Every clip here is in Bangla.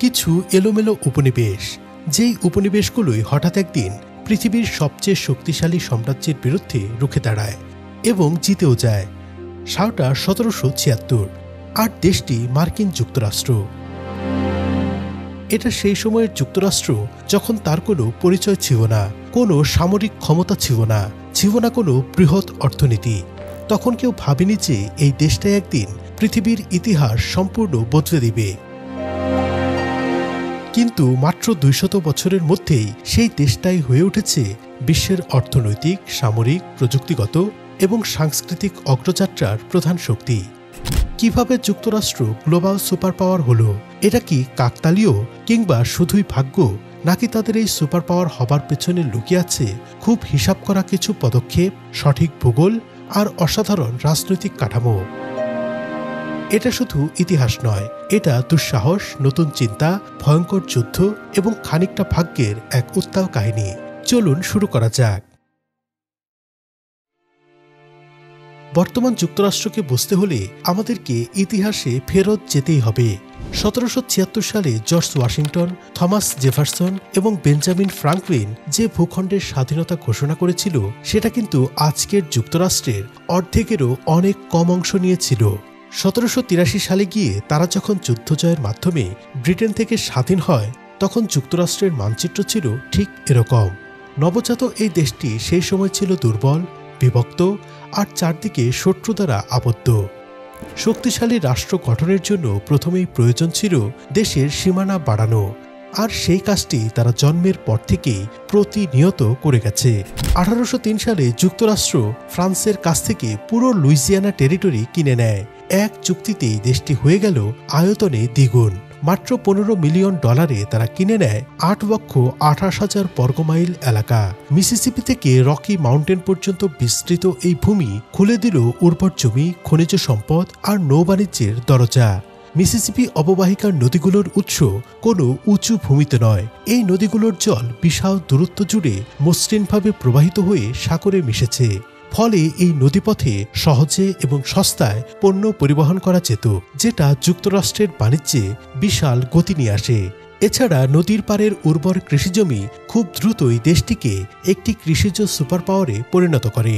কিছু এলোমেলো উপনিবেশ, যেই উপনিবেশগুলোই হঠাৎ একদিন পৃথিবীর সবচেয়ে শক্তিশালী সাম্রাজ্যের বিরুদ্ধে রুখে দাঁড়ায় এবং জিতেও যায়। সালটা 1776, আর দেশটি মার্কিন যুক্তরাষ্ট্র। এটা সেই সময়ের যুক্তরাষ্ট্র যখন তার কোনো পরিচয় ছিল না, কোনো সামরিক ক্ষমতা ছিল না কোনো বৃহৎ অর্থনীতি। তখন কেউ ভাবেনি যে এই দেশটা একদিন পৃথিবীর ইতিহাস সম্পূর্ণ বদলে দিবে। কিন্তু মাত্র 200 বছরের মধ্যেই সেই দেশটাই হয়ে উঠেছে বিশ্বের অর্থনৈতিক, সামরিক, প্রযুক্তিগত এবং সাংস্কৃতিক অগ্রযাত্রার প্রধান শক্তি। কিভাবে যুক্তরাষ্ট্র গ্লোবাল সুপার পাওয়ার হলো? এটা কি কাকতালীয়, কিংবা শুধুই ভাগ্য, নাকি তাদের এই সুপার পাওয়ার হবার পেছনে লুকিয়ে আছে খুব হিসাব করা কিছু পদক্ষেপ, সঠিক ভূগোল আর অসাধারণ রাজনৈতিক কাঠামো? এটা শুধু ইতিহাস নয়, এটা দুঃসাহস, নতুন চিন্তা, ভয়ঙ্কর যুদ্ধ এবং খানিকটা ভাগ্যের এক উত্তাল কাহিনী। চলুন শুরু করা যাক। বর্তমান যুক্তরাষ্ট্রকে বুঝতে হলে আমাদেরকে ইতিহাসে ফেরত যেতেই হবে। 1776 সালে জর্জ ওয়াশিংটন, থমাস জেফারসন এবং বেঞ্জামিন ফ্রাঙ্কলিন যে ভূখণ্ডের স্বাধীনতা ঘোষণা করেছিল, সেটা কিন্তু আজকের যুক্তরাষ্ট্রের অর্ধেকেরও অনেক কম অংশ নিয়েছিল। 1783 সালে গিয়ে তারা যখন যুদ্ধ জয়ের মাধ্যমে ব্রিটেন থেকে স্বাধীন হয়, তখন যুক্তরাষ্ট্রের মানচিত্র ছিল ঠিক এরকম। নবজাত এই দেশটি সেই সময় ছিল দুর্বল, বিভক্ত আর চারদিকে শত্রু দ্বারা আবদ্ধ। শক্তিশালী রাষ্ট্র গঠনের জন্য প্রথমেই প্রয়োজন ছিল দেশের সীমানা বাড়ানো, আর সেই কাজটি তারা জন্মের পর থেকেই প্রতিনিয়ত করে গেছে। 1803 সালে যুক্তরাষ্ট্র ফ্রান্সের কাছ থেকে পুরো লুইজিয়ানা টেরিটরি কিনে নেয়। এক চুক্তিতেই দেশটি হয়ে গেল আয়তনে দ্বিগুণ। মাত্র $15 মিলিয়ন তারা কিনে নেয় 8,28,000 বর্গমাইল এলাকা। মিসিসিপি থেকে রকি মাউন্টেন পর্যন্ত বিস্তৃত এই ভূমি খুলে দিল উর্বর জমি, খনিজ সম্পদ আর নৌবাণিজ্যের দরজা। মিসিসিপি অববাহিকার নদীগুলোর উৎস কোনো উঁচু ভূমিতে নয়। এই নদীগুলোর জল বিশাল দূরত্ব জুড়ে মসৃণভাবে প্রবাহিত হয়ে সাগরে মিশেছে। ফলে এই নদীপথে সহজে এবং সস্তায় পণ্য পরিবহন করা যেত, যেটা যুক্তরাষ্ট্রের বাণিজ্যে বিশাল গতি নিয়ে আসে। এছাড়া নদীর পাড়ের উর্বর কৃষিজমি খুব দ্রুতই দেশটিকে একটি কৃষিজ সুপার পাওয়ারে পরিণত করে।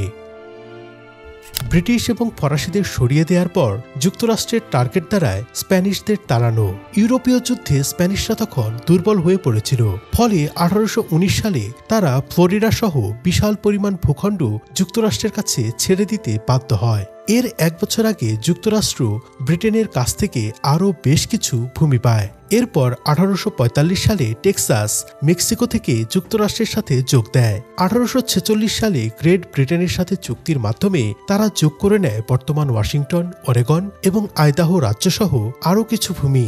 ব্রিটিশ এবং ফরাসিদের সরিয়ে দেওয়ার পর যুক্তরাষ্ট্রের টার্গেট দ্বারায় স্প্যানিশদের তাড়ানো। ইউরোপীয় যুদ্ধে স্প্যানিশরা তখন দুর্বল হয়ে পড়েছিল। ফলে 1819 সালে তারা ফ্লোরিডা সহ বিশাল পরিমাণ ভূখণ্ড যুক্তরাষ্ট্রের কাছে ছেড়ে দিতে বাধ্য হয়। এর এক বছর আগে যুক্তরাষ্ট্র ব্রিটেনের কাছ থেকে আরও বেশ কিছু ভূমি পায়। এরপর 1845 সালে টেক্সাস মেক্সিকো থেকে যুক্তরাষ্ট্রের সাথে যোগ দেয়। 1846 সালে গ্রেট ব্রিটেনের সাথে চুক্তির মাধ্যমে তারা যোগ করে নেয় বর্তমান ওয়াশিংটন, অরেগন এবং আইদাহো রাজ্যসহ আরও কিছু ভূমি।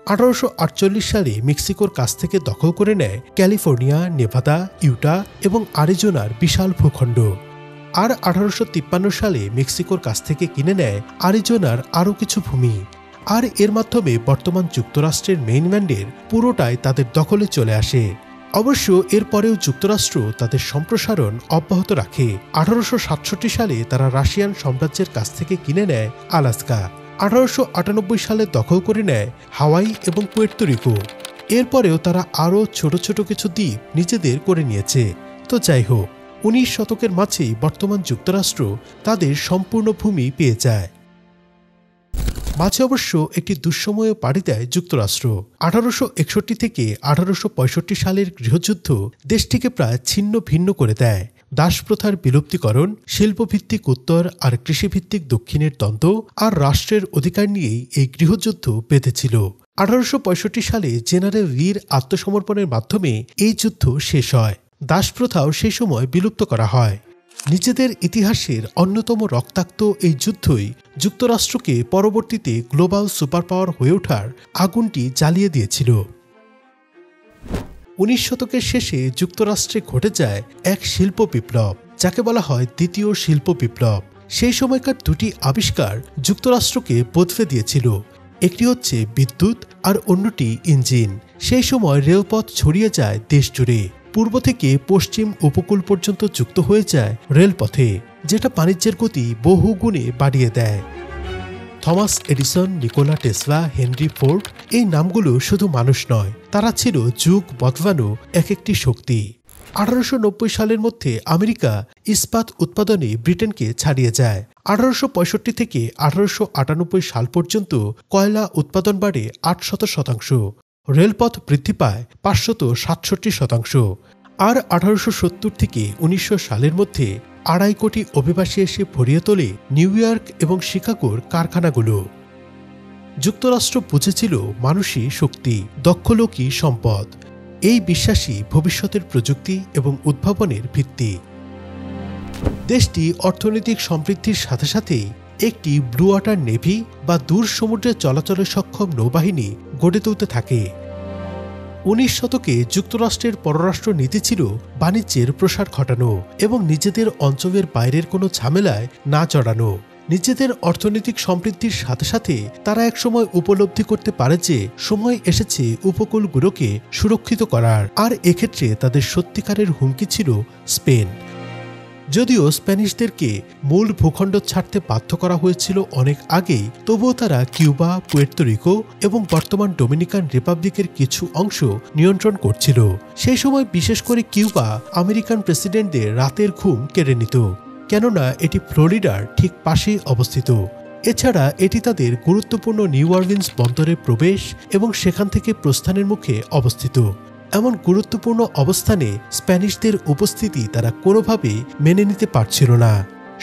1848 সালে মেক্সিকোর কাছ থেকে দখল করে নেয় ক্যালিফোর্নিয়া, নেভাদা, ইউটা এবং আরিজোনার বিশাল ভূখণ্ড। আর 1853 সালে মেক্সিকোর কাছ থেকে কিনে নেয় আরিজোনার আরও কিছু ভূমি। আর এর মাধ্যমে বর্তমান যুক্তরাষ্ট্রের মেইনল্যান্ডের পুরোটাই তাদের দখলে চলে আসে। অবশ্য এরপরেও যুক্তরাষ্ট্র তাদের সম্প্রসারণ অব্যাহত রাখে। 1867 সালে তারা রাশিয়ান সাম্রাজ্যের কাছ থেকে কিনে নেয় আলাস্কা। 1898 সালে দখল করে নেয় হাওয়াই এবং পুয়ের্তো রিকো। এরপরেও তারা আরও ছোট ছোট কিছু দ্বীপ নিজেদের করে নিয়েছে। তো যাই হোক, 19 শতকের মাঝেই বর্তমান যুক্তরাষ্ট্র তাদের সম্পূর্ণ ভূমি পেয়ে যায়। মাঝে অবশ্য একটি দুঃসময়ে পাড়ি দেয় যুক্তরাষ্ট্র। 1861 থেকে 1865 সালের গৃহযুদ্ধ দেশটিকে প্রায় ছিন্ন ভিন্ন করে দেয়। দাসপ্রথার বিলুপ্তিকরণ, শিল্পভিত্তিক উত্তর আর কৃষিভিত্তিক দক্ষিণের দ্বন্দ্ব আর রাষ্ট্রের অধিকার নিয়েই এই গৃহযুদ্ধ বেঁধেছিল। 1865 সালে জেনারেল লির আত্মসমর্পণের মাধ্যমে এই যুদ্ধ শেষ হয়। দাসপ্রথাও সেই সময় বিলুপ্ত করা হয়। নিজেদের ইতিহাসের অন্যতম রক্তাক্ত এই যুদ্ধই যুক্তরাষ্ট্রকে পরবর্তীতে গ্লোবাল সুপার পাওয়ার হয়ে ওঠার আগুনটি জ্বালিয়ে দিয়েছিল। 19 শতকের শেষে যুক্তরাষ্ট্রে ঘটে যায় এক শিল্প বিপ্লব, যাকে বলা হয় দ্বিতীয় শিল্প বিপ্লব। সেই সময়কার দুটি আবিষ্কার যুক্তরাষ্ট্রকে বদলে দিয়েছিল। একটি হচ্ছে বিদ্যুৎ আর অন্যটি ইঞ্জিন। সেই সময় রেলপথ ছড়িয়ে যায় দেশ জুড়ে। পূর্ব থেকে পশ্চিম উপকূল পর্যন্ত যুক্ত হয়ে যায় রেলপথে, যেটা বাণিজ্যের গতি বহু গুণে বাড়িয়ে দেয়। Thomas Edison, Nikola Tesla, Henry Ford, এই নামগুলো শুধু মানুষ নয়, তারা ছিল যুগ বদলানো এক একটি শক্তি। 1890 সালের মধ্যে আমেরিকা ইস্পাত উৎপাদনে ব্রিটেনকে ছাড়িয়ে যায়। 1865 থেকে 1898 সাল পর্যন্ত কয়লা উৎপাদন বাড়ে 800%, রেলপথ বৃদ্ধি পায় 567%, আর 1870 থেকে 1900 সালের মধ্যে 2.5 কোটি অভিবাসী এসে ভরিয়ে তোলে নিউ ইয়র্ক এবং শিকাগোর কারখানাগুলো। যুক্তরাষ্ট্র বুঝেছিল মানুষই শক্তি, দক্ষ লোকই সম্পদ। এই বিশ্বাসই ভবিষ্যতের প্রযুক্তি এবং উদ্ভাবনের ভিত্তি। দেশটি অর্থনৈতিক সমৃদ্ধির সাথে সাথেই একটি ব্লু ওয়াটার নেভি বা দূর সমুদ্রে চলাচলে সক্ষম নৌবাহিনী গড়ে তুলতে থাকে। 19 শতকে যুক্তরাষ্ট্রের পররাষ্ট্র নীতি ছিল বাণিজ্যের প্রসার ঘটানো এবং নিজেদের অঞ্চলের বাইরের কোনো ঝামেলায় না জড়ানো। নিজেদের অর্থনৈতিক সমৃদ্ধির সাথে সাথে তারা একসময় উপলব্ধি করতে পারে যে সময় এসেছে উপকূলগুলোকে সুরক্ষিত করার, আর এক্ষেত্রে তাদের সত্যিকারের হুমকি ছিল স্পেন। যদিও স্প্যানিশদেরকে মূল ভূখণ্ড ছাড়তে বাধ্য করা হয়েছিল অনেক আগেই, তবুও তারা কিউবা, পুয়ের্তো রিকো এবং বর্তমান ডোমিনিকান রিপাবলিকের কিছু অংশ নিয়ন্ত্রণ করছিল। সেই সময় বিশেষ করে কিউবা আমেরিকান প্রেসিডেন্টদের রাতের ঘুম কেড়ে নিত, কেননা এটি ফ্লোরিডার ঠিক পাশেই অবস্থিত। এছাড়া এটি তাদের গুরুত্বপূর্ণ নিউ অর্লিন্স বন্দরে প্রবেশ এবং সেখান থেকে প্রস্থানের মুখে অবস্থিত। এমন গুরুত্বপূর্ণ অবস্থানে স্প্যানিশদের উপস্থিতি তারা কোনোভাবেই মেনে নিতে পারছিল না।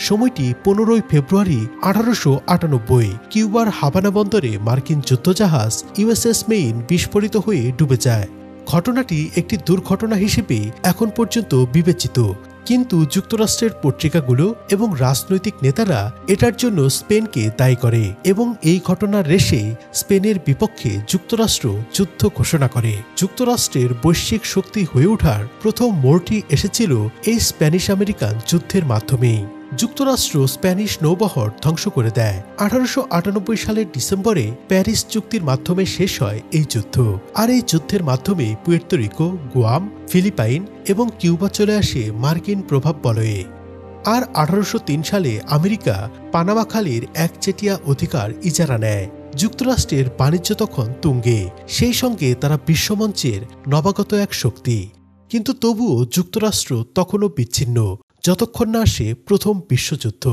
সময়টি 15 ফেব্রুয়ারি 1898। কিউবার হাভানা বন্দরে মার্কিন যুদ্ধজাহাজ ইউএসএস মেইন বিস্ফোরিত হয়ে ডুবে যায়। ঘটনাটি একটি দুর্ঘটনা হিসেবে এখন পর্যন্ত বিবেচিত, কিন্তু যুক্তরাষ্ট্রের পত্রিকাগুলো এবং রাজনৈতিক নেতারা এটার জন্য স্পেনকে দায়ী করে এবং এই ঘটনার রেশে স্পেনের বিপক্ষে যুক্তরাষ্ট্র যুদ্ধ ঘোষণা করে। যুক্তরাষ্ট্রের বৈশ্বিক শক্তি হয়ে ওঠার প্রথম মোড়টি এসেছিল এই স্প্যানিশ আমেরিকান যুদ্ধের মাধ্যমেই। যুক্তরাষ্ট্র স্প্যানিশ নৌবহর ধ্বংস করে দেয়। 1898 সালের ডিসেম্বরে প্যারিস চুক্তির মাধ্যমে শেষ হয় এই যুদ্ধ, আর এই যুদ্ধের মাধ্যমে পুয়ের্তো রিকো, গুয়াম, ফিলিপাইন এবং কিউবা চলে আসে মার্কিন প্রভাব বলয়ে। আর 1803 সালে আমেরিকা পানামা খালের একচেটিয়া অধিকার ইজারা নেয়। যুক্তরাষ্ট্রের বাণিজ্য তখন তুঙ্গে, সেই সঙ্গে তারা বিশ্বমঞ্চের নবাগত এক শক্তি। কিন্তু তবুও যুক্তরাষ্ট্র তখনও বিচ্ছিন্ন, যতক্ষণ না আসে প্রথম বিশ্বযুদ্ধ।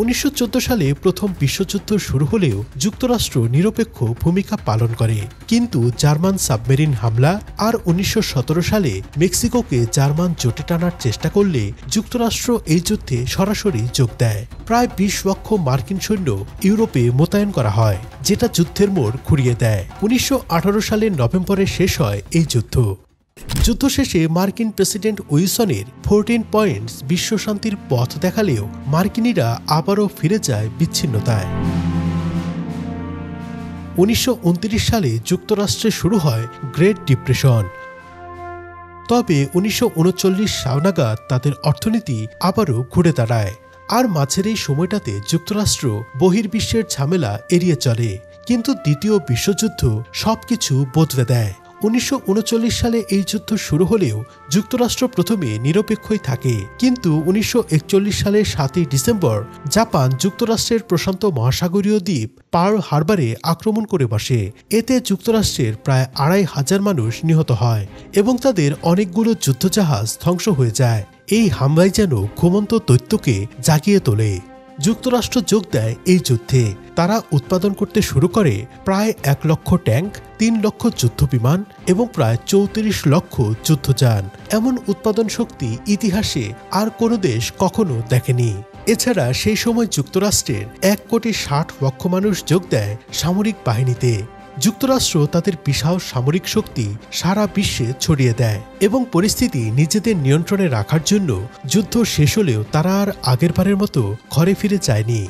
1914 সালে প্রথম বিশ্বযুদ্ধ শুরু হলেও যুক্তরাষ্ট্র নিরপেক্ষ ভূমিকা পালন করে, কিন্তু জার্মান সাবমেরিন হামলা আর 1917 সালে মেক্সিকোকে জার্মান জোটে টানার চেষ্টা করলে যুক্তরাষ্ট্র এই যুদ্ধে সরাসরি যোগ দেয়। প্রায় 20 লক্ষ মার্কিন সৈন্য ইউরোপে মোতায়েন করা হয়, যেটা যুদ্ধের মোড় ঘুরিয়ে দেয়। 1918 সালের নভেম্বরে শেষ হয় এই যুদ্ধ। যুদ্ধ শেষে মার্কিন প্রেসিডেন্ট উইলসনের 14 পয়েন্টস বিশ্বশান্তির পথ দেখালেও মার্কিনিরা আবারও ফিরে যায় বিচ্ছিন্নতায়। 1929 সালে যুক্তরাষ্ট্রে শুরু হয় গ্রেট ডিপ্রেশন। তবে 1939 সাল নাগাদ তাদের অর্থনীতি আবারও ঘুরে দাঁড়ায়, আর মাঝের এই সময়টাতে যুক্তরাষ্ট্র বহির্বিশ্বের ঝামেলা এড়িয়ে চলে। কিন্তু দ্বিতীয় বিশ্বযুদ্ধ সবকিছু বদলে দেয়। 1939 সালে এই যুদ্ধ শুরু হলেও যুক্তরাষ্ট্র প্রথমে নিরপেক্ষই থাকে, কিন্তু 1941 সালের 7 ডিসেম্বর জাপান যুক্তরাষ্ট্রের প্রশান্ত মহাসাগরীয় দ্বীপ পার্ল হারবারে আক্রমণ করে বসে। এতে যুক্তরাষ্ট্রের প্রায় 2500 মানুষ নিহত হয় এবং তাদের অনেকগুলো যুদ্ধজাহাজ ধ্বংস হয়ে যায়। এই হামলায় যেন ঘুমন্ত দৈত্যকে জাগিয়ে তোলে। যুক্তরাষ্ট্র যোগ দেয় এই যুদ্ধে। তারা উৎপাদন করতে শুরু করে প্রায় 1 লক্ষ ট্যাঙ্ক, 3 লক্ষ যুদ্ধবিমান এবং প্রায় 34 লক্ষ যুদ্ধযান। এমন উৎপাদন শক্তি ইতিহাসে আর কোনো দেশ কখনো দেখেনি। এছাড়া সেই সময় যুক্তরাষ্ট্রের 1,60,00,000 মানুষ যোগ দেয় সামরিক বাহিনীতে। যুক্তরাষ্ট্র তাদের বিশাল সামরিক শক্তি সারা বিশ্বে ছড়িয়ে দেয় এবং পরিস্থিতি নিজেদের নিয়ন্ত্রণে রাখার জন্য যুদ্ধ শেষ হলেও তারা আর আগেরবারের মতো ঘরে ফিরে যায়নি।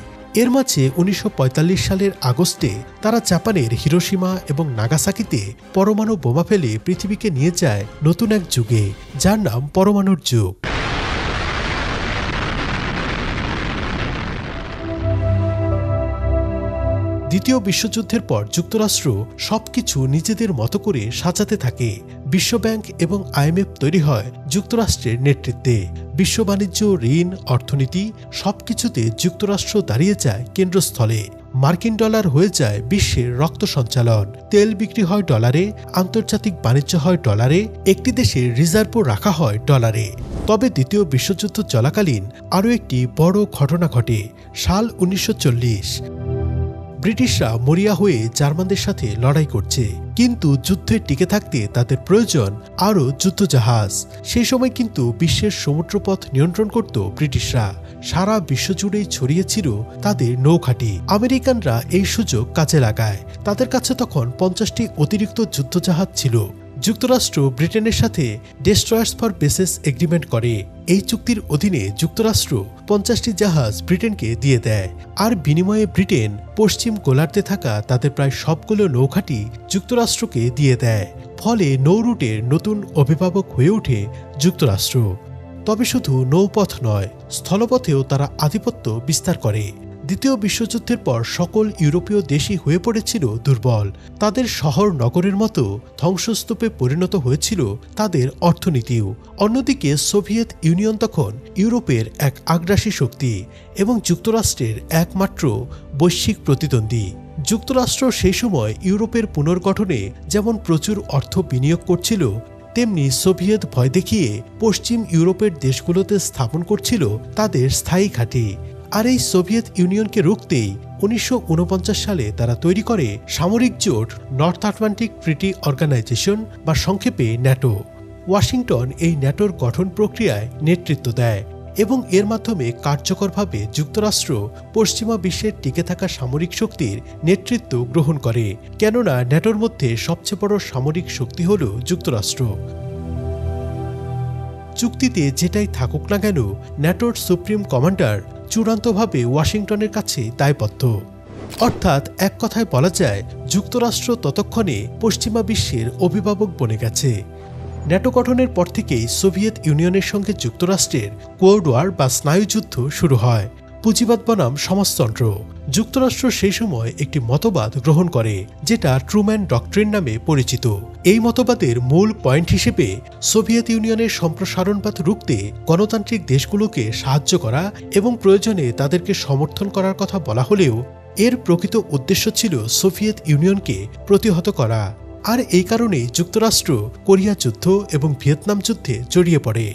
এর মাঝে 1945 সালের আগস্টে তারা জাপানের হিরোশিমা এবং নাগাসাকিতে পরমাণু বোমা ফেলে পৃথিবীকে নিয়ে যায় নতুন এক যুগে, যার নাম পরমাণুর যুগ। দ্বিতীয় বিশ্বযুদ্ধের পর যুক্তরাষ্ট্র সবকিছু নিজেদের মতো করে সাজাতে থাকে। বিশ্বব্যাংক এবং IMF তৈরি হয় যুক্তরাষ্ট্রের নেতৃত্বে। বিশ্ব বাণিজ্য, ঋণ, অর্থনীতি সবকিছুতে যুক্তরাষ্ট্র দাঁড়িয়ে যায় কেন্দ্রস্থলে। মার্কিন ডলার হয়ে যায় বিশ্বের রক্ত সঞ্চালন। তেল বিক্রি হয় ডলারে, আন্তর্জাতিক বাণিজ্য হয় ডলারে, একটি দেশের রিজার্ভও রাখা হয় ডলারে। তবে দ্বিতীয় বিশ্বযুদ্ধ চলাকালীন আরও একটি বড় ঘটনা ঘটে। সাল 1940। ব্রিটিশরা মরিয়া হয়ে জার্মানদের সাথে লড়াই করছে, কিন্তু যুদ্ধে টিকে থাকতে তাদের প্রয়োজন আরও যুদ্ধজাহাজ। সেই সময় কিন্তু বিশ্বের সমুদ্রপথ নিয়ন্ত্রণ করত ব্রিটিশরা। সারা বিশ্বজুড়েই ছড়িয়েছিল তাদের নৌঘাঁটি। আমেরিকানরা এই সুযোগ কাজে লাগায়। তাদের কাছে তখন 50টি অতিরিক্ত যুদ্ধজাহাজ ছিল। যুক্তরাষ্ট্র ব্রিটেনের সাথে ডেস্ট্রয়ার্স ফর বেসেস এগ্রিমেন্ট করে। এই চুক্তির অধীনে যুক্তরাষ্ট্র 50টি জাহাজ ব্রিটেনকে দিয়ে দেয়, আর বিনিময়ে ব্রিটেন পশ্চিম গোলার্ধে থাকা তাদের প্রায় সবগুলো নৌঘাঁটি যুক্তরাষ্ট্রকে দিয়ে দেয়। ফলে নৌরুটের নতুন অভিভাবক হয়ে ওঠে যুক্তরাষ্ট্র। তবে শুধু নৌপথ নয়, স্থলপথেও তারা আধিপত্য বিস্তার করে। দ্বিতীয় বিশ্বযুদ্ধের পর সকল ইউরোপীয় দেশই হয়ে পড়েছিল দুর্বল। তাদের শহর নগরের মতো ধ্বংসস্তূপে পরিণত হয়েছিল তাদের অর্থনীতিও। অন্যদিকে সোভিয়েত ইউনিয়ন তখন ইউরোপের এক আগ্রাসী শক্তি এবং যুক্তরাষ্ট্রের একমাত্র বৈশ্বিক প্রতিদ্বন্দ্বী। যুক্তরাষ্ট্র সেই সময় ইউরোপের পুনর্গঠনে যেমন প্রচুর অর্থ বিনিয়োগ করছিল, তেমনি সোভিয়েত ভয় দেখিয়ে পশ্চিম ইউরোপের দেশগুলোতে স্থাপন করছিল তাদের স্থায়ী ঘাঁটি। আর এই সোভিয়েত ইউনিয়নকে রুখতেই 1949 সালে তারা তৈরি করে সামরিক জোট নর্থ আটলান্টিক ট্রিটি অর্গানাইজেশন, বা সংক্ষেপে ন্যাটো। ওয়াশিংটন এই ন্যাটোর গঠন প্রক্রিয়ায় নেতৃত্ব দেয় এবং এর মাধ্যমে কার্যকরভাবে যুক্তরাষ্ট্র পশ্চিমা বিশ্বের টিকে থাকা সামরিক শক্তির নেতৃত্ব গ্রহণ করে। কেননা ন্যাটোর মধ্যে সবচেয়ে বড় সামরিক শক্তি হল যুক্তরাষ্ট্র। চুক্তিতে যেটাই থাকুক না কেন, ন্যাটোর সুপ্রিম কমান্ডার চূড়ান্তভাবে ওয়াশিংটনের কাছে দায়বদ্ধ। অর্থাৎ এক কথায় বলা যায়, যুক্তরাষ্ট্র ততক্ষণে পশ্চিমা বিশ্বের অভিভাবক বনে গেছে। ন্যাটো গঠনের পর থেকেই সোভিয়েত ইউনিয়নের সঙ্গে যুক্তরাষ্ট্রের কোল্ড ওয়ার বা স্নায়ুযুদ্ধ শুরু হয়। পুঁজিবাদ বনাম সমাজতন্ত্র। যুক্তরাষ্ট্র সেই সময় একটি মতবাদ গ্রহণ করে, যেটা ট্রুম্যান ডক্ট্রিন নামে পরিচিত। এই মতবাদের মূল পয়েন্ট হিসেবে সোভিয়েত ইউনিয়নের সম্প্রসারণবাদ রুখতে গণতান্ত্রিক দেশগুলোকে সাহায্য করা এবং প্রয়োজনে তাদেরকে সমর্থন করার কথা বলা হলেও এর প্রকৃত উদ্দেশ্য ছিল সোভিয়েত ইউনিয়নকে প্রতিহত করা। আর এই কারণেই যুক্তরাষ্ট্র কোরিয়া যুদ্ধ এবং ভিয়েতনাম যুদ্ধে জড়িয়ে পড়ে।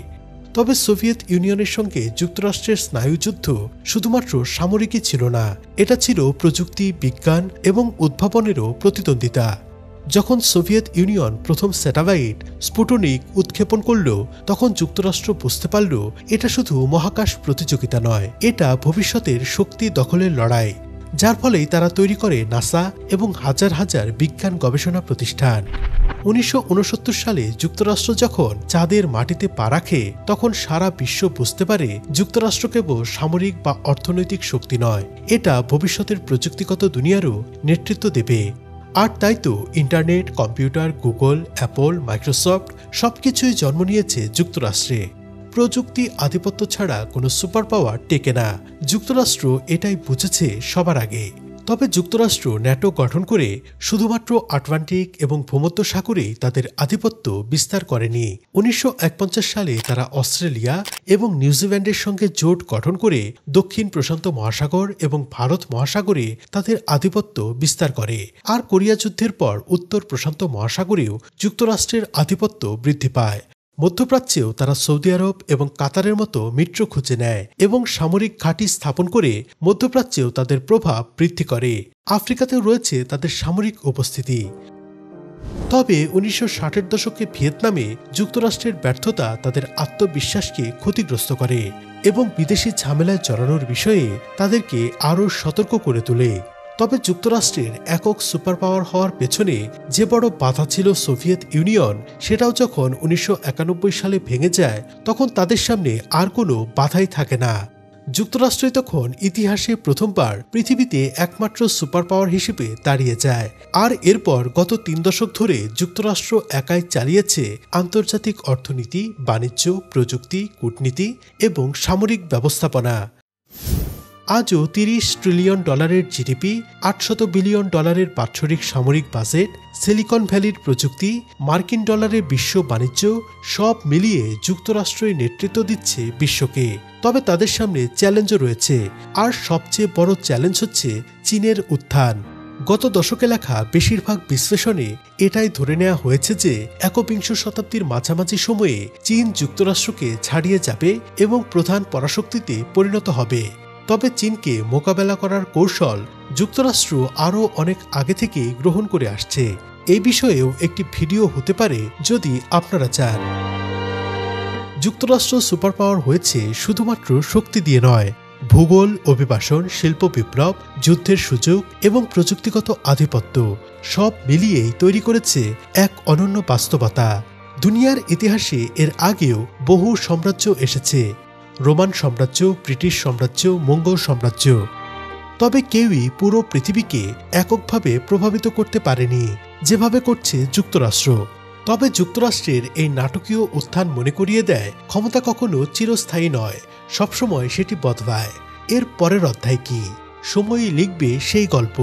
তবে সোভিয়েত ইউনিয়নের সঙ্গে যুক্তরাষ্ট্রের স্নায়ুযুদ্ধ শুধুমাত্র সামরিকই ছিল না, এটা ছিল প্রযুক্তি, বিজ্ঞান এবং উদ্ভাবনেরও প্রতিদ্বন্দ্বিতা। যখন সোভিয়েত ইউনিয়ন প্রথম স্যাটেলাইট স্পুটনিক উৎক্ষেপণ করল, তখন যুক্তরাষ্ট্র বুঝতে পারল এটা শুধু মহাকাশ প্রতিযোগিতা নয়, এটা ভবিষ্যতের শক্তি দখলের লড়াই। যার ফলেই তারা তৈরি করে নাসা এবং হাজার হাজার বিজ্ঞান গবেষণা প্রতিষ্ঠান। 1969 সালে যুক্তরাষ্ট্র যখন চাঁদের মাটিতে পা রাখে, তখন সারা বিশ্ব বুঝতে পারে যুক্তরাষ্ট্র কেবল সামরিক বা অর্থনৈতিক শক্তি নয়, এটা ভবিষ্যতের প্রযুক্তিগত দুনিয়ারও নেতৃত্ব দেবে। আর তাই তো internet, computer, Google, Apple, Microsoft সবকিছুই জন্ম নিয়েছে যুক্তরাষ্ট্রে। প্রযুক্তি আধিপত্য ছাড়া কোনো সুপার পাওয়ার টেকে না। যুক্তরাষ্ট্র এটাই বুঝেছে সবার আগে। তবে যুক্তরাষ্ট্র ন্যাটো গঠন করে শুধুমাত্র আটলান্টিক এবং ভূমধ্যসাগরে তাদের আধিপত্য বিস্তার করেনি। 1951 সালে তারা অস্ট্রেলিয়া এবং নিউজিল্যান্ডের সঙ্গে জোট গঠন করে দক্ষিণ প্রশান্ত মহাসাগর এবং ভারত মহাসাগরে তাদের আধিপত্য বিস্তার করে। আর কোরিয়া যুদ্ধের পর উত্তর প্রশান্ত মহাসাগরেও যুক্তরাষ্ট্রের আধিপত্য বৃদ্ধি পায়। মধ্যপ্রাচ্যেও তারা সৌদি আরব এবং কাতারের মতো মিত্র খুঁজে নেয় এবং সামরিক ঘাঁটি স্থাপন করে মধ্যপ্রাচ্যেও তাদের প্রভাব বৃদ্ধি করে। আফ্রিকাতেও রয়েছে তাদের সামরিক উপস্থিতি। তবে 1960-এর দশকে ভিয়েতনামে যুক্তরাষ্ট্রের ব্যর্থতা তাদের আত্মবিশ্বাসকে ক্ষতিগ্রস্ত করে এবং বিদেশি ঝামেলায় জড়ানোর বিষয়ে তাদেরকে আরও সতর্ক করে তোলে। তবে যুক্তরাষ্ট্রের একক সুপার পাওয়ার হওয়ার পেছনে যে বড় বাধা ছিল সোভিয়েত ইউনিয়ন, সেটাও যখন 1991 সালে ভেঙে যায়, তখন তাদের সামনে আর কোনো বাধাই থাকে না। যুক্তরাষ্ট্রই তখন ইতিহাসে প্রথমবার পৃথিবীতে একমাত্র সুপার পাওয়ার হিসেবে দাঁড়িয়ে যায়। আর এরপর গত 3 দশক ধরে যুক্তরাষ্ট্র একাই চালিয়েছে আন্তর্জাতিক অর্থনীতি, বাণিজ্য, প্রযুক্তি, কূটনীতি এবং সামরিক ব্যবস্থাপনা। আজও $30 ট্রিলিয়ন জিডিপি, $800 বিলিয়ন বাৎসরিক সামরিক বাজেট, সিলিকন ভ্যালির প্রযুক্তি, মার্কিন ডলারের বিশ্ব বাণিজ্য সব মিলিয়ে যুক্তরাষ্ট্রই নেতৃত্ব দিচ্ছে বিশ্বকে। তবে তাদের সামনে চ্যালেঞ্জও রয়েছে, আর সবচেয়ে বড় চ্যালেঞ্জ হচ্ছে চীনের উত্থান। গত দশকে লেখা বেশিরভাগ বিশ্লেষণে এটাই ধরে নেওয়া হয়েছে যে একবিংশ শতাব্দীর মাঝামাঝি সময়ে চীন যুক্তরাষ্ট্রকে ছাড়িয়ে যাবে এবং প্রধান পরাশক্তিতে পরিণত হবে। তবে চীনকে মোকাবেলা করার কৌশল যুক্তরাষ্ট্র আরও অনেক আগে থেকেই গ্রহণ করে আসছে। এই বিষয়েও একটি ভিডিও হতে পারে যদি আপনারা চান। যুক্তরাষ্ট্র সুপার পাওয়ার হয়েছে শুধুমাত্র শক্তি দিয়ে নয়, ভূগোল, অভিবাসন, শিল্প বিপ্লব, যুদ্ধের সুযোগ এবং প্রযুক্তিগত আধিপত্য সব মিলিয়েই তৈরি করেছে এক অনন্য বাস্তবতা। দুনিয়ার ইতিহাসে এর আগেও বহু সাম্রাজ্য এসেছে, রোমান সাম্রাজ্য, ব্রিটিশ সাম্রাজ্য, মঙ্গোল সাম্রাজ্য। তবে কেউই পুরো পৃথিবীকে এককভাবে প্রভাবিত করতে পারেনি যেভাবে করছে যুক্তরাষ্ট্র। তবে যুক্তরাষ্ট্রের এই নাটকীয় উত্থান মনে করিয়ে দেয় ক্ষমতা কখনো চিরস্থায়ী নয়, সবসময় সেটি বদলায়। এর পরের অধ্যায় কি? সময়ই লিখবে সেই গল্প।